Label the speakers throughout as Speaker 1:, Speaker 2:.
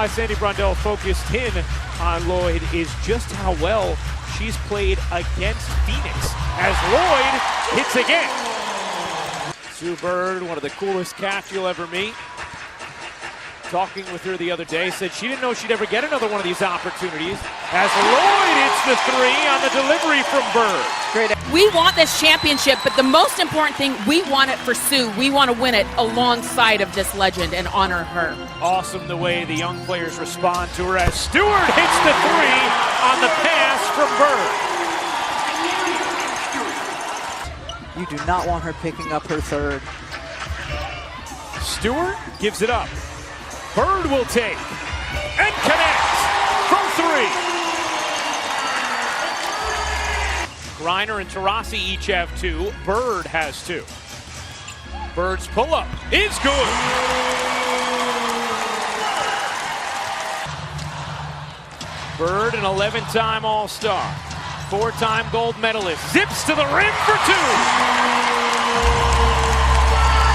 Speaker 1: why Sandy Brundell focused in on Lloyd is just how well she's played against Phoenix as Lloyd hits again. Sue Bird, one of the coolest cats you'll ever meet. Talking with her the other day, said she didn't know she'd ever get another one of these opportunities as Lloyd hits the three on the delivery from Bird.
Speaker 2: Great. We want this championship, but the most important thing, we want it for Sue. We want to win it alongside of this legend and honor her.
Speaker 1: Awesome the way the young players respond to her as Stewart hits the three on the pass from Bird.
Speaker 3: You do not want her picking up her third.
Speaker 1: Stewart gives it up. Bird will take and connects from three. Griner and Taurasi each have two. Bird has two. Bird's pull-up is good. Bird, an 11-time All-Star, 4-time gold medalist, zips to the rim for two.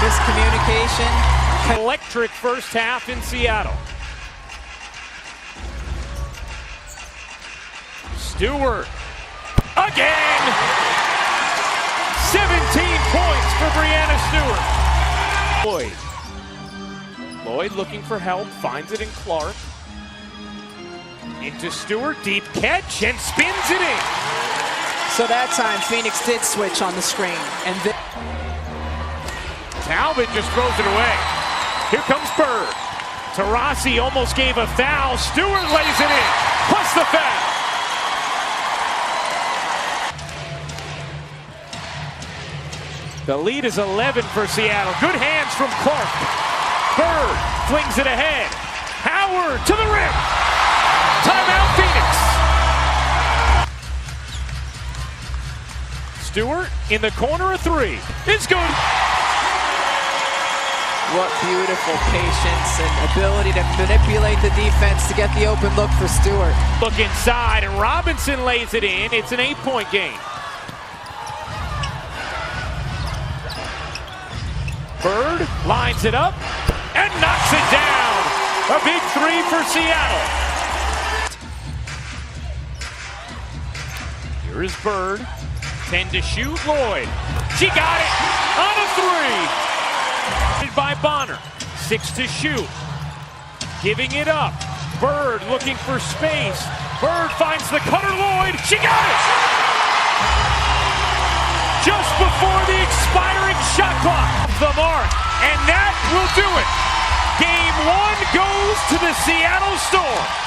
Speaker 3: Miscommunication.
Speaker 1: Electric first half in Seattle. Stewart again. 17 points for Brianna Stewart. Lloyd looking for help, finds it in Clark. Into Stewart, deep catch, and spins it in.
Speaker 3: So that time Phoenix did switch on the screen. And
Speaker 1: Talbot just throws it away. Here comes Bird. Taurasi almost gave a foul. Stewart lays it in, plus the foul. The lead is 11 for Seattle. Good hands from Clark. Bird flings it ahead. Howard to the rim. Timeout Phoenix. Stewart in the corner of three. It's good.
Speaker 3: What beautiful patience and ability to manipulate the defense to get the open look for Stewart.
Speaker 1: Look inside, and Robinson lays it in. It's an 8-point game. Bird lines it up and knocks it down. A big three for Seattle. Here is Bird. 10 to shoot, Lloyd. She got it on a three. By Bonner, 6 to shoot, giving it up. Bird looking for space. Bird finds the cutter. Lloyd, she got it! Just before the expiring shot clock, the mark, and that will do it. Game 1 goes to the Seattle Storm.